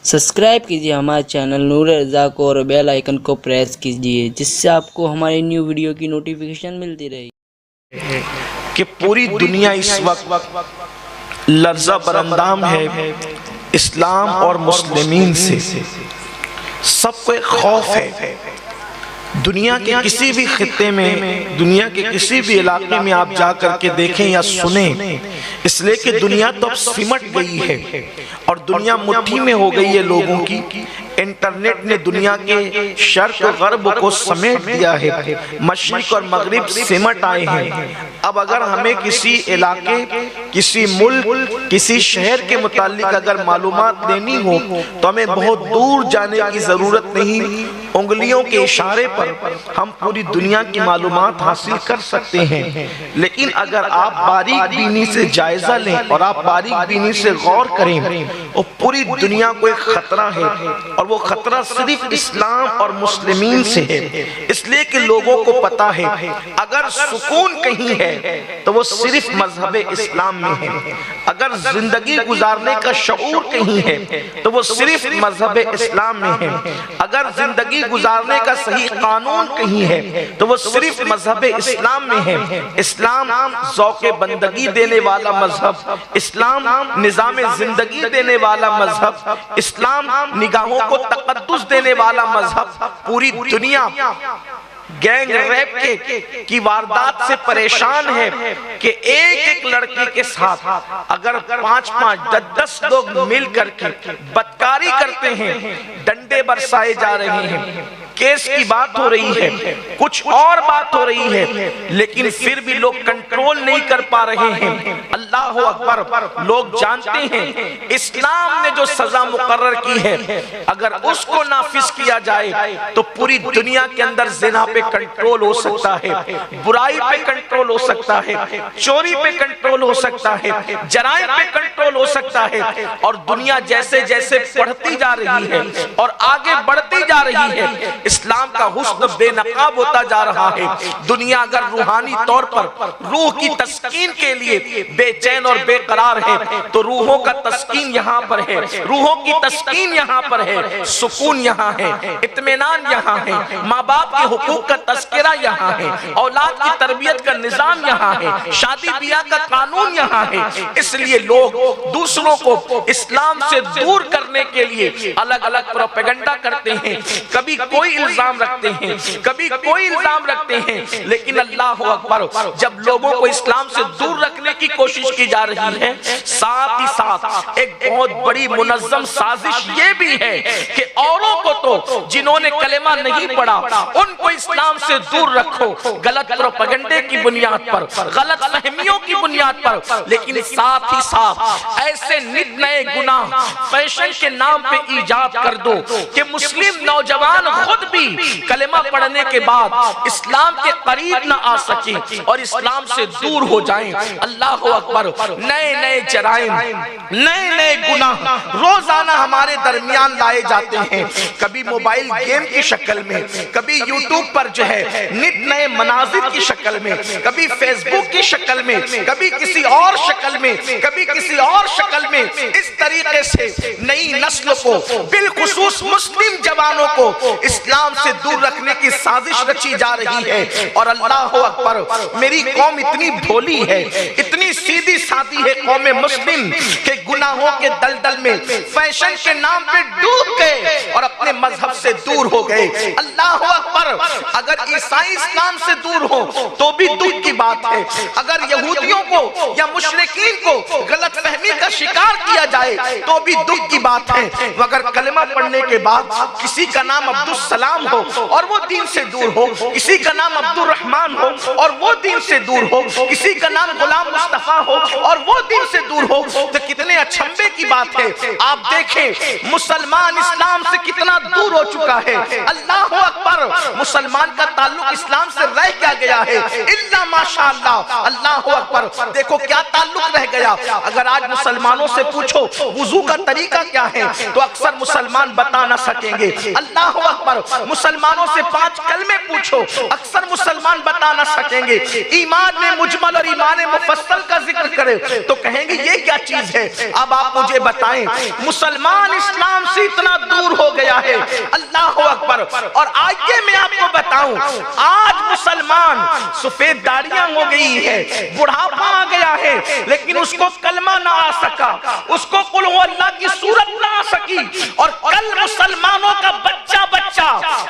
Subscribe कीजिए हमारे channel नूर रज़ा को और बेल आइकन को प्रेस कीजिए जिससे आपको हमारी न्यू वीडियो की नोटिफिकेशन मिलती रहेगी। कि पूरी दुनिया इस वक्त लर्ज़ा बरअंदाम है इस्लाम और मुस्लिमीन से। सबको एक खौफ है। दुनिया के किसी भी खित्ते में, दुनिया के किसी भी इलाके में आप जा करके देखें या सुनें, इसलिए कि दुनिया तो अब सिमट गई है और दुनिया मुट्ठी में हो गई है लोगों की। इंटरनेट ने दुनिया के शर्क और गर्ब को समेट दिया है, मशरिक और मगरिब सिमट आए हैं। अब अगर हमें किसी इलाके, किसी मुल्क, किसी शहर के मुतालिक अगर मालूमात लेनी हो तो हमें बहुत दूर जाने की जरूरत नहीं, उंगलियों के इशारे पर हम पूरी दुनिया की मालूमात हासिल कर सकते हैं। लेकिन अगर आप बारीक बीनी से जायजा लें और आप बारीक बीनी से गौर करें और पूरी दुनिया को एक खतरा है और वो खतरा सिर्फ इस्लाम और मुस्लिमीन से है। इसलिए कि लोगों को पता है अगर सुकून कहीं है तो वो सिर्फ मजहब इस्लाम में है, अगर जिंदगी गुजारने का शऊर कहीं है तो वो सिर्फ मजहब इस्लाम में है, अगर जिंदगी गुजारने का सही कानून कहीं है तो वो सिर्फ मजहब इस्लाम में है। इस्लाम ज़ौक़े बंदगी देने वाला मजहब, इस्लाम निज़ाम जिंदगी देने वाला मजहब, इस्लाम निगाहों को तक़द्दुस देने वाला मजहब। पूरी दुनिया गैंग रेप की वारदात से परेशान है कि एक लड़की के साथ अगर 5-5, 10-10 लोग मिल करके बदकारी करते हैं, डंडे बरसाए जा रहे हैं, केस की बात हो रही है, कुछ और बात हो रही है, लेकिन फिर भी लोग कंट्रोल नहीं कर पा रहे हैं। अल्लाह अकबर। लोग जानते हैं इस्लाम ने जो सजा मुकर्रर की है अगर उसको नाफिज किया जाए तो पूरी दुनिया के अंदर ज़िना पे कंट्रोल हो सकता है, बुराई पे कंट्रोल हो सकता है, चोरी पे कंट्रोल हो सकता है, जराइम पे कंट्रोल हो सकता है। और दुनिया जैसे जैसे बढ़ती जा रही है और आगे बढ़ती जा रही है, इस्लाम का हुस्न बेनकाब होता जा रहा है। दुनिया अगर रूहानी तौर पर रूह की तस्कीन के लिए बेचैन और बेकरार है तो रूहों का तस्कीन यहाँ पर है, रूहों की तस्कीन यहाँ पर है, सुकून यहाँ है, इत्मीनान यहाँ है, माँ बाप के हुकूक का तस्करा यहाँ है, औलाद की तरबियत का निजाम यहाँ है, शादी ब्याह का कानून यहाँ है। इसलिए लोग दूसरों को इस्लाम से दूर करने के लिए अलग अलग प्रोपेगेंडा करते हैं, कभी कोई इल्जाम रखते हैं, कभी कोई इल्जाम रखते हैं। लेकिन अल्लाह अकबर, जब लोगों को इस्लाम से दूर रखने की कोशिश की जा रही है, साथ ही साथ एक बहुत बड़ी मुनज़्ज़म साजिश ये भी है कि औरों को तो जिन्होंने कलेमा नहीं पढ़ा उनको इस्लाम से दूर रखो, गलत प्रोपेगेंडे की बुनियाद पर, गलत फहमियों की बुनियाद पर। लेकिन साथ ही साथ ऐसे नित नए गुनाह फैशन के नाम पे ईजाद कर दो कि मुस्लिम नौजवान खुद भी कलेमा पढ़ने के बाद इस्लाम के करीब न आ सके और इस्लाम से दूर हो जाएं। अल्लाह अकबर। नए नए जराइम, नए नए गुनाह रोजाना हमारे दरमियान लाए जाते हैं, कभी मोबाइल गेम की शक्ल में, कभी यूट्यूब पर जो है नित नए मनाजिर की शक्ल में, कभी फेसबुक की शक्ल में, कभी किसी और शक्ल में, कभी किसी और शक्ल में। इस तरीके से नई नस्ल को, बिलखुसूस मुस्लिम जवानों को इस्लाम से दूर रखने की साजिश रची जा रही है। और अल्लाह अकबर, मेरी कौम इतनी भोली है, इतनी सीधी सादी है कौम मुस्लिम के गुनाहों के दलदल में फैशन के नाम पे डूब गए और अपने मजहब से दूर हो गए। अल्लाह अकबर। अगर ईसाई इस्लाम से दूर हो तो भी दुख की बात है, अगर यहूदियों को या मुशरिकीन को गलत फहमी का शिकार किया जाए तो भी दुख की बात है। मगर कलमा पढ़ने के बाद किसी का नाम अब्दुल सलाम हो और वो दीन से दूर हो, किसी का नाम अब्दुल रहमान हो और वो दीन से दूर हो, किसी का नाम गुलाम मुस्तफा हो और वो दीन से दूर हो, तो कितने अचंभे की बात है। आप देखें मुसलमान इस्लाम से कितना दूर हो चुका है। अल्लाह अकबर। मुसलमान का ताल्लुक इस्लाम से रह क्या गया है? इल्ला माशाअल्लाह। अल्लाह अकबर। देखो क्या ताल्लुक रह गया। अगर آج مسلمانوں سے پوچھو وضو کا طریقہ کیا ہے تو اکثر مسلمان بتا نہ سکیں گے. اللہ اکبر. مسلمانوں سے 5 کلمے پوچھو اکثر مسلمان بتا نہ سکیں گے. ایمان میں مجمل اور ایمان مفصل کا ذکر کرے تو کہیں گے یہ کیا چیز ہے. اب آپ مجھے بتائیں مسلمان اسلام سے اتنا دور ہو گیا ہے. اللہ اکبر. اور آئیے میں آپ کو بتاؤں آج مسلمان سفید داڑیاں ہو گئی ہے, بڑھاپا آ گیا ہے, لیکن اس کو کلمہ نہ آ سکا, اس کو قل هو اللہ کی صورت نہ آ سکی. اور کل مسلمانوں کا بچہ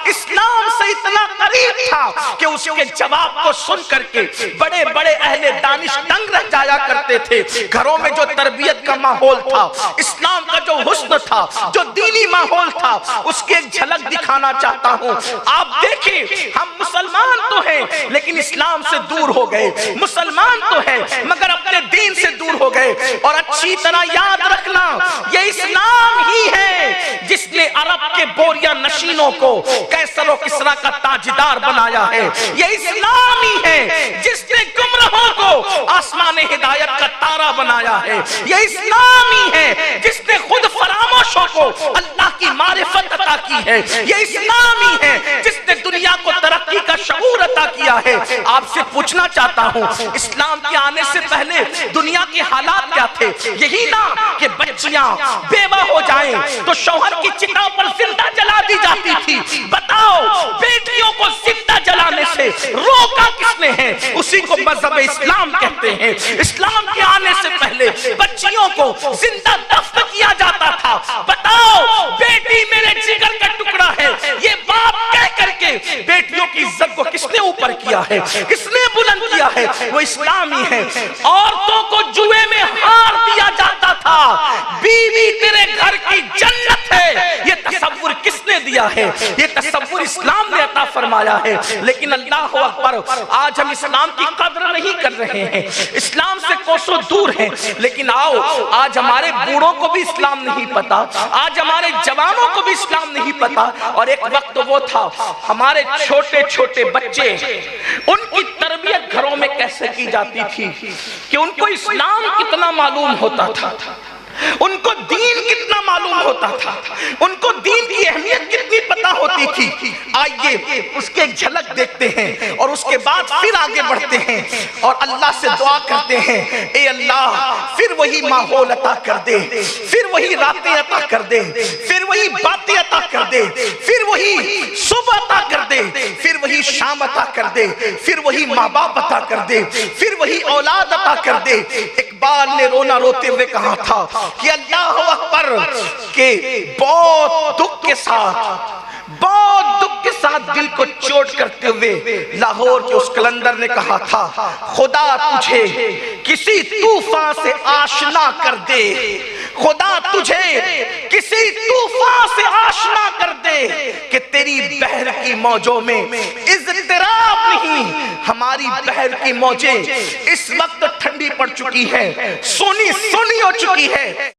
اسلام سے اتنا قریب تھا کہ اس کے جواب کو سن کر کے بڑے بڑے اہل دانش دنگ رہ جایا کرتے تھے. گھروں میں جو تربیت کا ماحول تھا, اسلام کا جو حسن تھا, جو دینی ماحول تھا, اس کی ایک جھلک دکھانا چاہتا ہوں. آپ دیکھیں ہم مسلمان تو ہیں لیکن اسلام سے دور ہو گئے, مسلمان تو ہیں مگر اپنے دین سے دور ہو گئے. اور اچھی طرح یاد رکھنا یہ اسلام ہی ہے جس نے عرب کے بوریا نشینوں کو قیصر و کسریٰ کا تاجدار بنایا ہے. یہ اسلام ہی ہے جس نے گمراہوں کو آسمان ہدایت کا تارا بنایا ہے. یہ اسلام ہی ہے جس نے خود فراموشوں کو اللہ کی معرفت عطا کی ہے. یہ اسلام ہی ہے جس نے دنیا کو ترقی کا شعور عطا کیا ہے. آپ سے پوچھنا چاہتا ہوں اسلام کے آنے سے پہلے دنیا کے حالات کیا تھے؟ یہی نا کہ بچیاں بیوہ ہو جائیں تو شوہر کی چتا پر زندہ جلا دی جاتی تھی. بتاؤ بیٹیوں کو زندہ جلانے سے روکا کس نے ہے؟ اسی کو مذہب اسلام کہتے ہیں. اسلام کے آنے سے پہلے بچیوں کو زندہ دفن کیا جاتا تھا. بتاؤ بیٹی میرے جگر کا ٹکڑا ہے یہ باپ کہہ کر کے بیٹیوں کی عزت کو کس نے اوپر کیا ہے, کس نے بلند کیا ہے؟ وہ اسلامی ہے. عورتوں کو جوئے میں ہار دیا جاتا تھا, بیوی تیرے گھر کی جنت ہے. یہ تصور کس نے دیا ہے؟ یہ تصور اسلام نے عطا فرمایا ہے. لیکن اللہ اکبر آج ہم اسلام کی قدر نہیں کر رہے ہیں, اسلام سے کوسوں دور ہیں. لیکن آؤ آج ہمارے بوڑھوں کو بھی اسلام نہیں پتا, آج ہمارے جوانوں کو بھی اسلام نہیں پتا. اور ایک وقت وہ تھا ہمارے چھوٹے چھوٹے بچے ان کی تربیت گھروں میں کیسے کی جاتی تھی کہ ان کو اسلام کتنا معلوم ہوتا تھا, ان کو دین کتنا معلوم ہوتا تھا, ان کو دین کی اہمیت کتنی پتہ ہوتی تھی. آئیے اس کے ایک جھلک دیکھتے ہیں اور اس کے بعد پھر آگے بڑھتے ہیں اور اللہ سے دعا کرتے ہیں اے اللہ پھر وہی ماحول عطا کر دے, پھر وہی راتیں عطا کر دے, پھر وہی باتیں عطا کر دے, پھر وہی صبح عطا کر دے, پھر وہی شام عطا کر دے, پھر وہی ماں باپ عطا کر دے, پھر وہی اولاد عطا کر دے. اقبال نے رونا روتے ہوئے کہا تھا کہ اللہ اکبر کہ بہت دکھ کے ساتھ دل کو چوٹ کرتے ہوئے لاہور کے اس کلندر نے کہا تھا خدا تجھے کسی طوفان سے آشنا کر دے, خدا تجھے کسی طوفان سے آشنا کر دے کہ تیری بحر کی موجوں میں اضطراب نہیں. ہماری بحر کی موجیں اس وقت ٹھنڈی پڑ چکی ہے, سونی ہو چکی ہے.